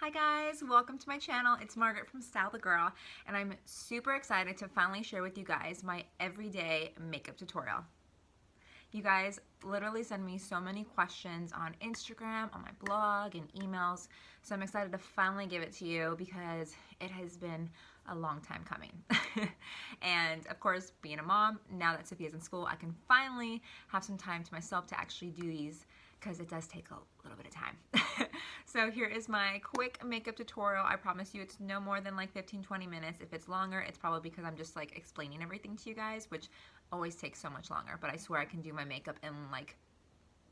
Hi guys, welcome to my channel. It's Margaret from Style the Girl, and I'm super excited to finally share with you guys my everyday makeup tutorial. You guys literally send me so many questions on Instagram, on my blog, and emails, so I'm excited to finally give it to you because it has been a long time coming. And of course, being a mom, now that Sophia's in school, I can finally have some time to myself to actually do these because it does take a little bit of time. So here is my quick makeup tutorial. I promise you it's no more than like 15-20 minutes. If it's longer, it's probably because I'm just like explaining everything to you guys, which always takes so much longer, but I swear I can do my makeup in like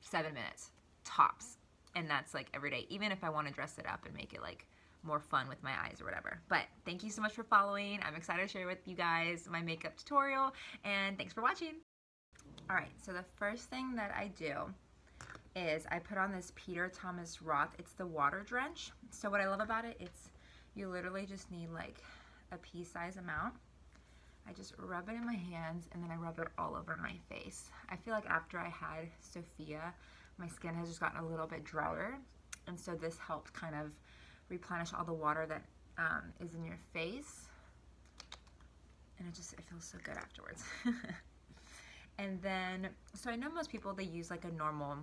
7 minutes tops, and that's like every day, even if I want to dress it up and make it like more fun with my eyes or whatever. But thank you so much for following. I'm excited to share with you guys my makeup tutorial, and thanks for watching. All right, so the first thing that I do is I put on this Peter Thomas Roth. It's the water drench. So what I love about it, it's you literally just need like a pea-size amount. I just rub it in my hands and then I rub it all over my face. I feel like after I had Sophia, my skin has just gotten a little bit drier, and so this helps kind of replenish all the water that is in your face, and it feels so good afterwards. And then, so I know most people, they use like a normal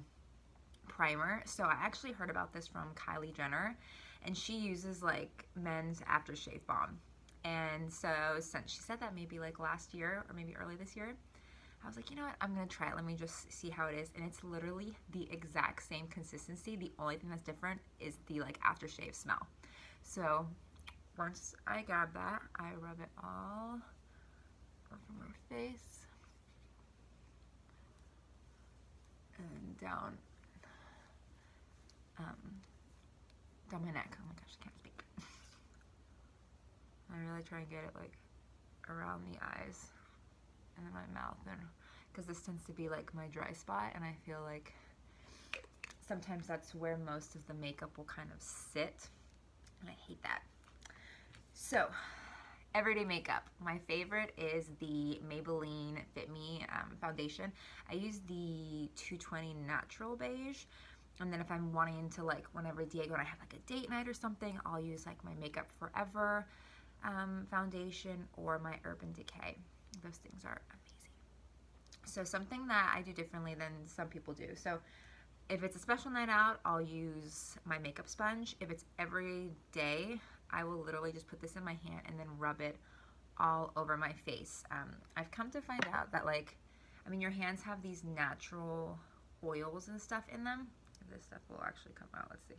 primer. So I actually heard about this from Kylie Jenner, and she uses like men's aftershave balm. And so since she said that maybe like last year or maybe early this year, I was like, you know what, I'm gonna try it. Let me just see how it is. And it's literally the exact same consistency. The only thing that's different is the like aftershave smell. So once I grab that, I rub it all over my face and down down my neck. Oh my gosh, I can't speak. I really try and get it like around the eyes and then my mouth, and because this tends to be like my dry spot, and I feel like sometimes that's where most of the makeup will kind of sit, and I hate that. So everyday makeup, my favorite is the Maybelline Fit Me foundation. I use the 220 Natural Beige. And then if I'm wanting to, like, whenever Diego and I have like a date night or something, I'll use like my Makeup Forever foundation or my Urban Decay. Those things are amazing. So something that I do differently than some people do. So if it's a special night out, I'll use my makeup sponge. If it's every day, I will literally just put this in my hand and then rub it all over my face. I've come to find out that, like, I mean, your hands have these natural oils and stuff in them. This stuff will actually come out. Let's see.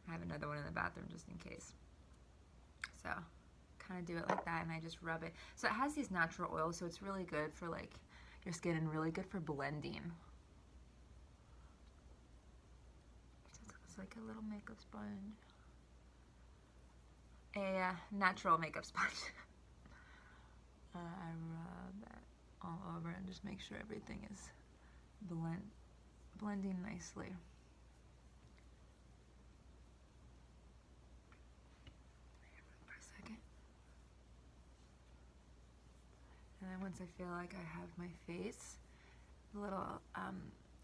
I have another one in the bathroom just in case. So kind of do it like that, and I just rub it. So it has these natural oils, so it's really good for like your skin and really good for blending. It's like a little makeup sponge. A natural makeup sponge. I rub that all over and just make sure everything is blending nicely. For a second. And then once I feel like I have my face, a little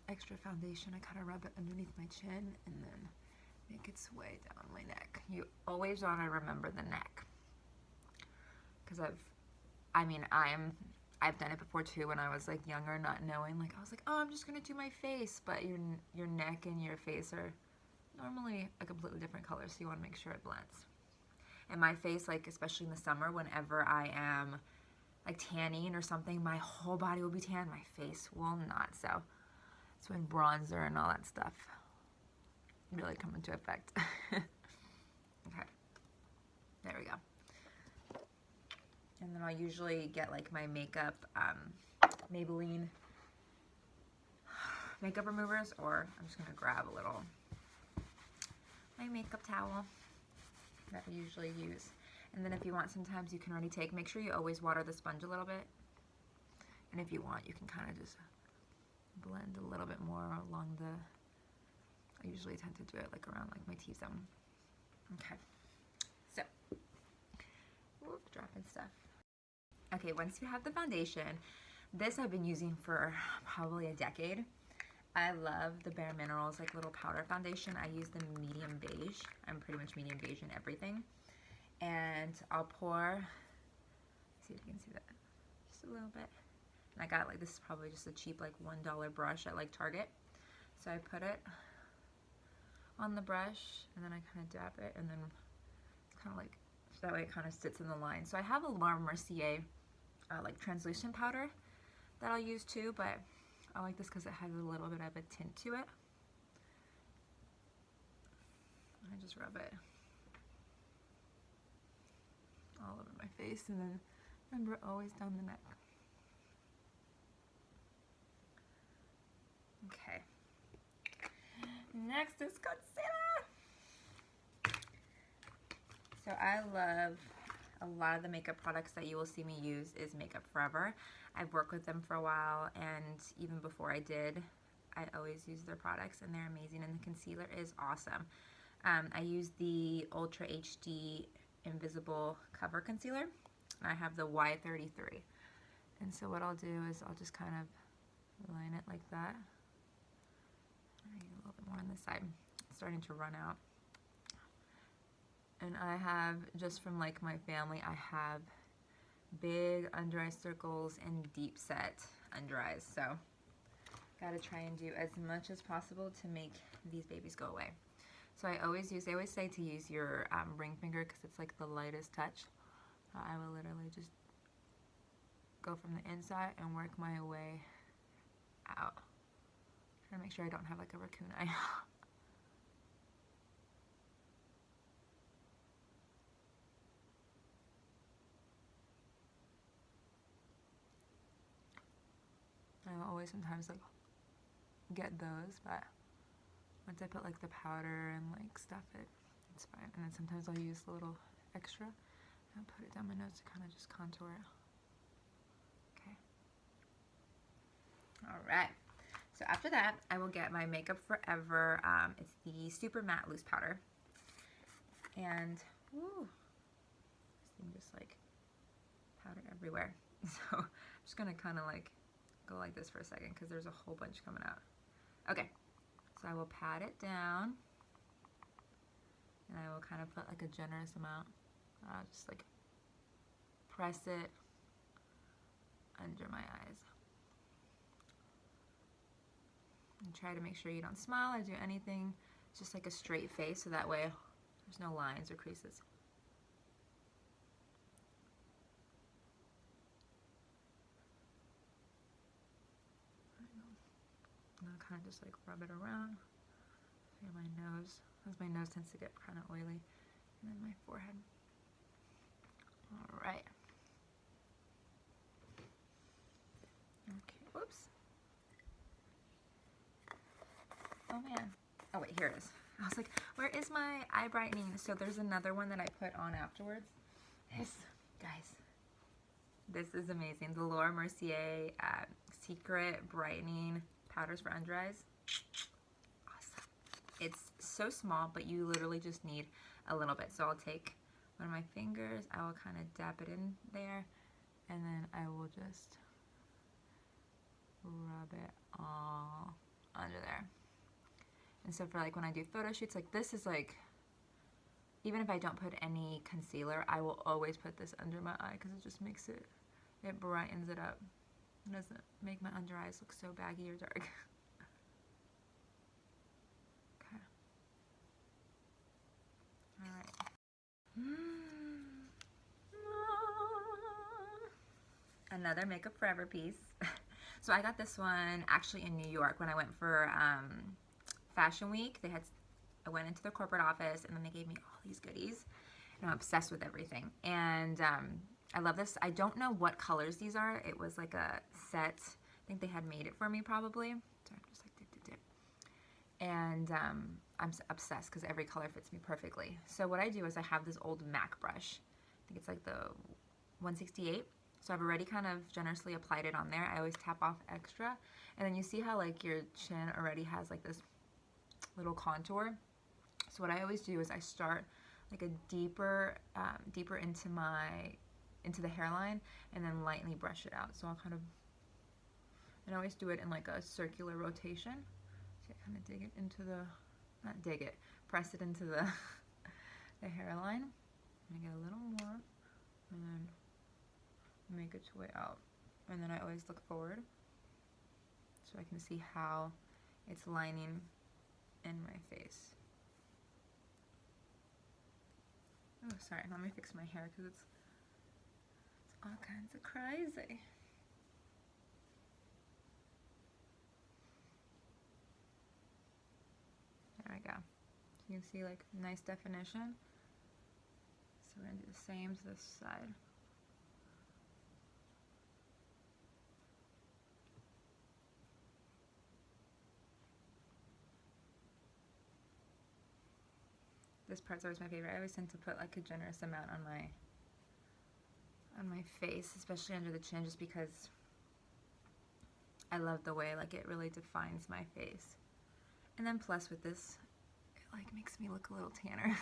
extra foundation, I kind of rub it underneath my chin and then make its way down my neck. You always want to remember the neck, because I've done it before too when I was like younger, not knowing, like I was like, oh, I'm just gonna do my face, but your neck and your face are normally a completely different color, so you want to make sure it blends. And my face, like especially in the summer, whenever I am like tanning or something, my whole body will be tan, my face will not. So that's when bronzer and all that stuff really come into effect. Okay, there we go. And then I'll usually get like my makeup, Maybelline makeup removers, or I'm just gonna grab a little, my makeup towel that we usually use. And then if you want, sometimes you can already make sure you always water the sponge a little bit. And if you want, you can kind of just blend a little bit more along I usually tend to do it like around like my T-zone. Okay, so, whoop, dropping stuff. Okay, once you have the foundation, this I've been using for probably a decade. I love the Bare Minerals like little powder foundation. I use the medium beige. beige. I'm pretty much medium beige in everything. And I'll pour, see if you can see that, just a little bit. And I got like, this is probably just a cheap like $1 brush at like Target. So I put it on the brush and then I kind of dab it, and then it's kind of like, so that way it kind of sits in the line. So I have a Laura Mercier like translucent powder that I'll use too, but I like this because it has a little bit of a tint to it. I just rub it all over my face, and then remember, always down the neck. Okay. Next is concealer. So I love a lot of the makeup products that you will see me use is Makeup Forever. I've worked with them for a while, and even before I did, I always use their products, and they're amazing, and the concealer is awesome. I use the Ultra HD Invisible Cover Concealer. I have the Y33. And so what I'll do is I'll just kind of line it like that. I need a little bit more on this side. It's starting to run out. And I have, just from like my family, I have big under eye circles and deep set under eyes. So gotta try and do as much as possible to make these babies go away. So I always use, they always say to use your ring finger because it's like the lightest touch. I will literally just go from the inside and work my way out. Trying to make sure I don't have like a raccoon eye. I will always sometimes like get those, but once I put like the powder and like stuff it, it's fine. And then sometimes I'll use a little extra and put it down my nose to kind of just contour it. Okay. All right. So after that, I will get my Makeup Forever. It's the Super Matte Loose Powder. And, woo, this thing just like powder everywhere. So I'm just gonna kind of like go like this for a second because there's a whole bunch coming out. Okay. So I will pat it down, and I will kind of put like a generous amount, just like press it under my eyes. And try to make sure you don't smile or do anything, just like a straight face, so that way there's no lines or creases. And I'll kind of just like rub it around here, my nose, because my nose tends to get kind of oily, and then my forehead. All right. Okay, whoops. Oh man. Oh wait, here it is. I was like, where is my eye brightening? So there's another one that I put on afterwards. This, guys, this is amazing. The Laura Mercier Secret Brightening Powders for Under Eyes. Awesome. It's so small, but you literally just need a little bit. So I'll take one of my fingers, I will kind of dab it in there, and then I will just rub it all under there. And so for like when I do photo shoots, like this is like, even if I don't put any concealer, I will always put this under my eye because it just makes it, it brightens it up. It doesn't make my under eyes look so baggy or dark. Okay. Alright. Another Makeup Forever piece. So I got this one actually in New York when I went for Fashion Week. I went into their corporate office, and then they gave me all these goodies. And I'm obsessed with everything. And I love this. I don't know what colors these are. It was like a set. I think they had made it for me probably. So I'm just like dip. And I'm obsessed because every color fits me perfectly. So what I do is I have this old MAC brush. I think it's like the 168. So I've already kind of generously applied it on there. I always tap off extra. And then you see how like your chin already has like this little contour. So what I always do is I start like a deeper into the hairline, and then lightly brush it out. So I'll kind of, and I always do it in like a circular rotation. So I kind of dig it into the, not dig it, press it into the, the hairline. I'm gonna get a little more and then make its way out. And then I always look forward so I can see how it's lining in my face. Oh, sorry, let me fix my hair because it's all kinds of crazy. There we go. So you can see like nice definition. So we're gonna do the same to this side. This part's always my favorite. I always tend to put like a generous amount on my face, especially under the chin, just because I love the way like it really defines my face. And then plus with this, it like makes me look a little tanner.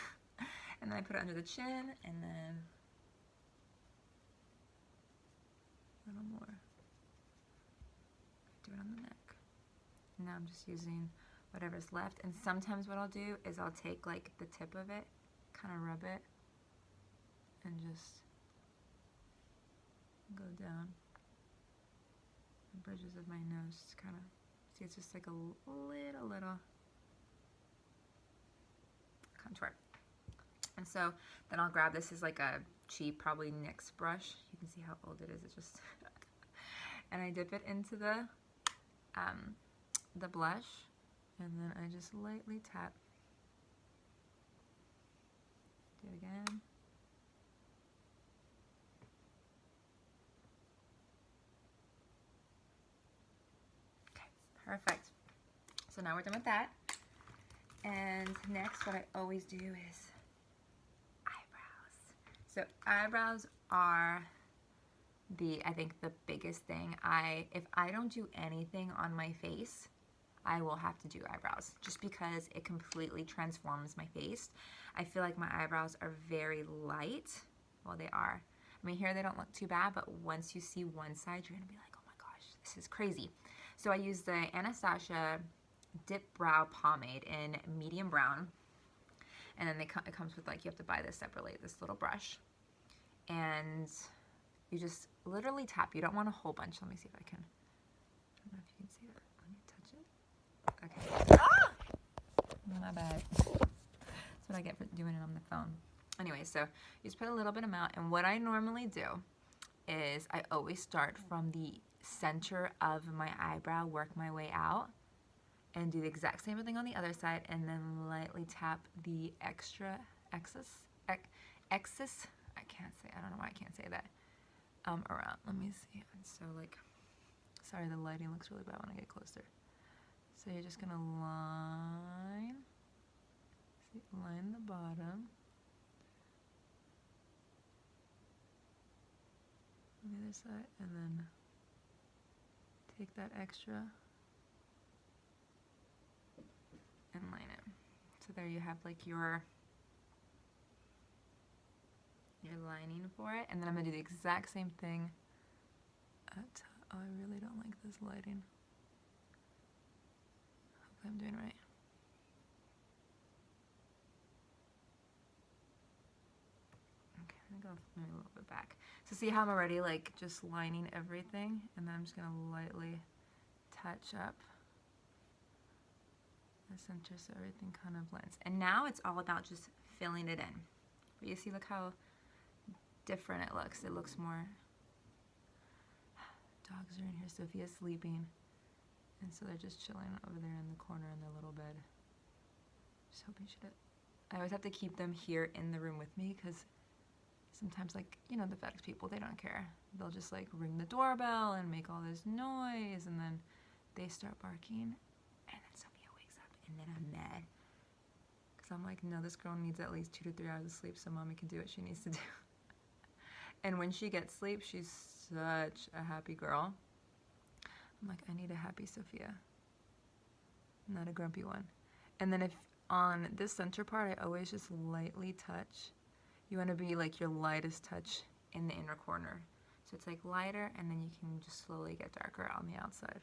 And then I put it under the chin, and then a little more. Do it on the neck. And now I'm just using whatever's left. And sometimes what I'll do is I'll take like the tip of it, kind of rub it, and just go down the bridges of my nose to kind of see, it's just like a little contour. And so then I'll grab, this is like a cheap, probably NYX brush. You can see how old it is. It's just, and I dip it into the blush, and then I just lightly tap. Do it again. Okay, perfect. So now we're done with that. And next, what I always do is eyebrows. So eyebrows are I think the biggest thing. If I don't do anything on my face, I will have to do eyebrows, just because it completely transforms my face. I feel like my eyebrows are very light. Well, they are. I mean, here they don't look too bad, but once you see one side, you're gonna be like, oh my gosh, this is crazy. So I use the Anastasia Dip Brow Pomade in medium brown. And then it comes with, like, you have to buy this separately, this little brush. And you just literally tap. You don't want a whole bunch. Let me see if I can. I don't know if you can see that. Let me touch it. Okay. Ah! My bad. That's what I get for doing it on the phone. Anyway, so you just put a little bit amount. And what I normally do is I always start from the center of my eyebrow, work my way out, and do the exact same thing on the other side, and then lightly tap the excess, I can't say, I don't know why I can't say that, around. Let me see. It's so like, sorry, the lighting looks really bad when I get closer. So you're just gonna line the bottom, on the other side, and then take that extra and line it. So there you have like your lining for it. And then I'm gonna do the exact same thing at, oh, I really don't like this lighting. Hopefully I'm doing right. Okay, I'm gonna go maybe a little bit back. So see how I'm already like just lining everything, and then I'm just gonna lightly touch up the center so everything kind of blends. And now it's all about just filling it in. But you see, look how different it looks. It looks more, dogs are in here, Sophia's sleeping, and so they're just chilling over there in the corner in their little bed. Just hoping I always have to keep them here in the room with me, because sometimes, like, you know, the FedEx people, they don't care. They'll just like ring the doorbell and make all this noise, and then they start barking, and then Sophia wakes up, and then I'm mad, because I'm like, no, this girl needs at least 2 to 3 hours of sleep so mommy can do what she needs to do. And when she gets sleep, she's such a happy girl. I'm like, I need a happy Sophia, not a grumpy one. And then if on this center part, I always just lightly touch. You want to be like your lightest touch in the inner corner. So it's like lighter, and then you can just slowly get darker on the outside.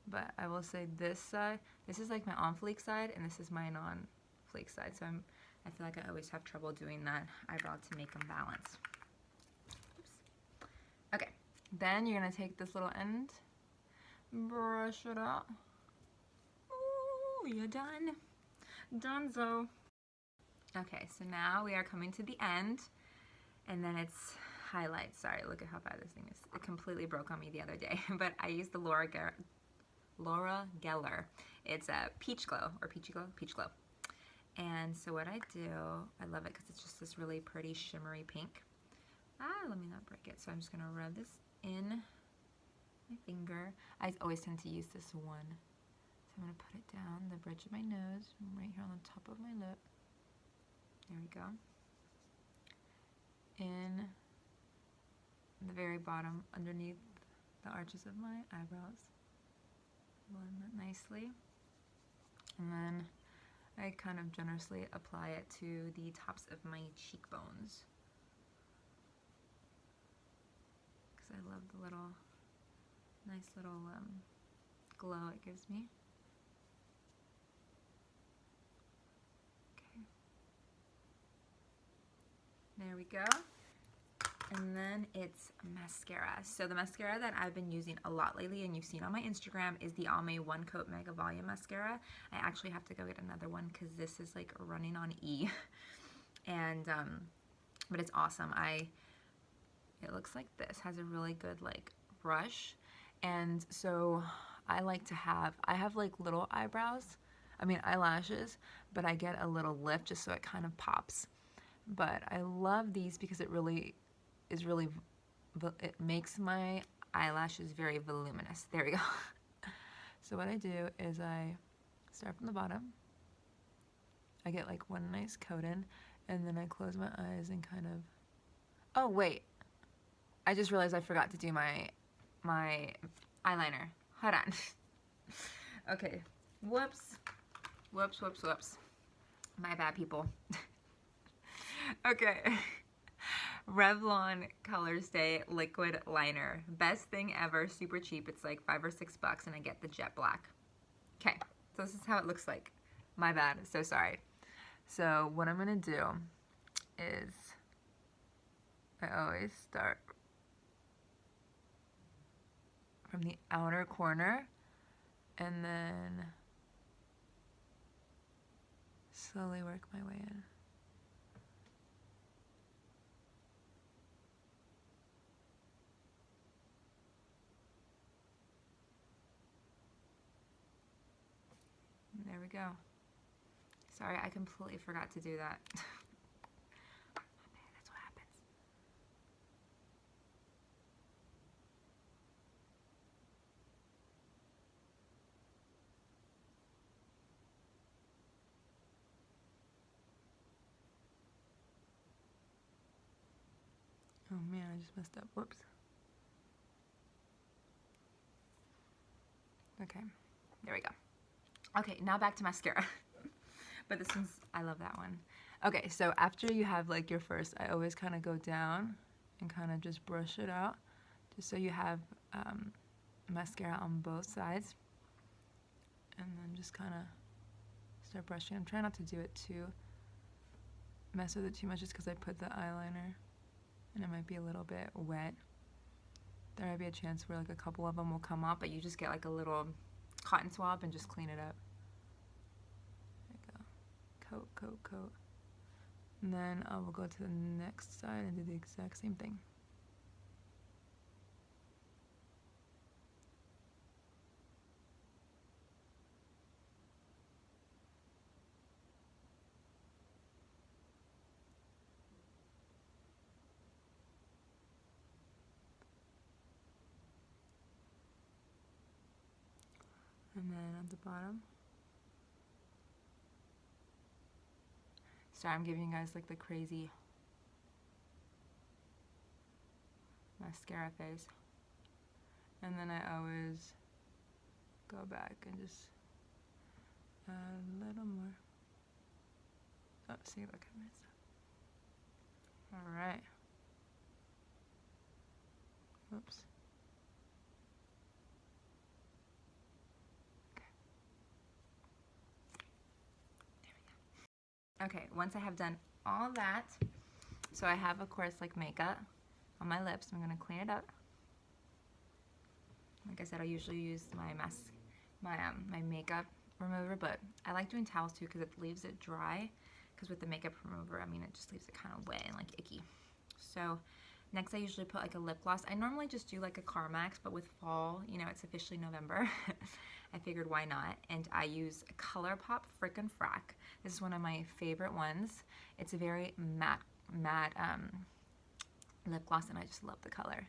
But I will say this side, this is like my on fleek side, and this is my non flake side, so I feel like I always have trouble doing that eyebrow to make them balance. Oops. Okay, then you're gonna take this little end, brush it out. Ooh, you're done. Donezo. Okay, so now we are coming to the end, and then it's highlights. Sorry, look at how bad this thing is. It completely broke on me the other day, but I used the Laura Geller. It's a Peach Glow, or Peachy Glow? Peach Glow. And so what I do, I love it because it's just this really pretty shimmery pink. Let me not break it. So I'm just gonna rub this in my finger. I always tend to use this one. So I'm gonna put it down the bridge of my nose, right here on the top of my lip. There we go. In the very bottom, underneath the arches of my eyebrows. Blend that nicely. And then I kind of generously apply it to the tops of my cheekbones. Because I love the little, nice little glow it gives me. Okay. There we go. And then it's mascara. So the mascara that I've been using a lot lately and you've seen on my Instagram is the Almay One Coat Mega Volume Mascara. I actually have to go get another one because this is like running on E. And, but it's awesome. It looks like this, has a really good like brush. And so I have like little eyebrows, eyelashes, but I get a little lift just so it kind of pops. But I love these because it makes my eyelashes very voluminous. There we go. So what I do is I start from the bottom. I get like one nice coat in, and then I close my eyes and kind of, oh wait, I just realized I forgot to do my eyeliner. Hold on. Okay, whoops. My bad, people. Okay. Revlon Colorstay Liquid Liner. Best thing ever, super cheap. It's like $5 or $6 and I get the jet black. Okay, so this is how it looks like. My bad, so sorry. So what I'm gonna do is I always start from the outer corner and then slowly work my way in. There we go. Sorry, I completely forgot to do that. That's what happens. Oh man, I just messed up. Whoops. Okay, there we go. Okay, now back to mascara. But this one's, I love that one. Okay, so after you have like your first, I always kind of go down and kind of just brush it out, just so you have mascara on both sides. And then just kind of start brushing. I'm trying not to do it mess with it too much, just because I put the eyeliner and it might be a little bit wet. There might be a chance where like a couple of them will come up, but you just get like a little cotton swab and just clean it up. Coat. And then I will go to the next side and do the exact same thing. And then at the bottom. Sorry, I'm giving you guys like the crazy mascara face. And then I always go back and just add a little more. Oh, see, look at my stuff. Alright. Oops. Okay, once I have done all that, so I have, of course, like makeup on my lips. I'm gonna clean it up. Like I said, I usually use my makeup remover, but I like doing towels too because it leaves it dry. Because with the makeup remover, I mean, it just leaves it kind of wet and like icky. So next, I usually put like a lip gloss. I normally just do like a Carmax, but with fall, you know, it's officially November. I figured why not, and I use ColourPop Frickin' Frack. This is one of my favorite ones. It's a very matte lip gloss, and I just love the color.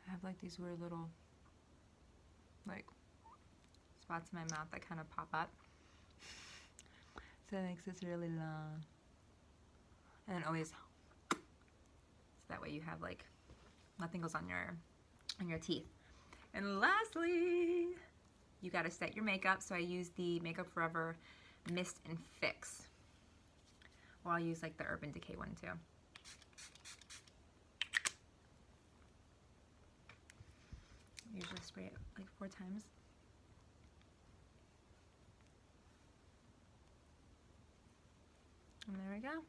I have like these weird little like spots in my mouth that kind of pop up. So it makes this really long. And then always, so that way you have like, nothing goes on your teeth. And lastly, you gotta set your makeup. So I use the Makeup Forever Mist and Fix. Or I'll use like the Urban Decay one too. I usually spray it like 4 times. And there we go.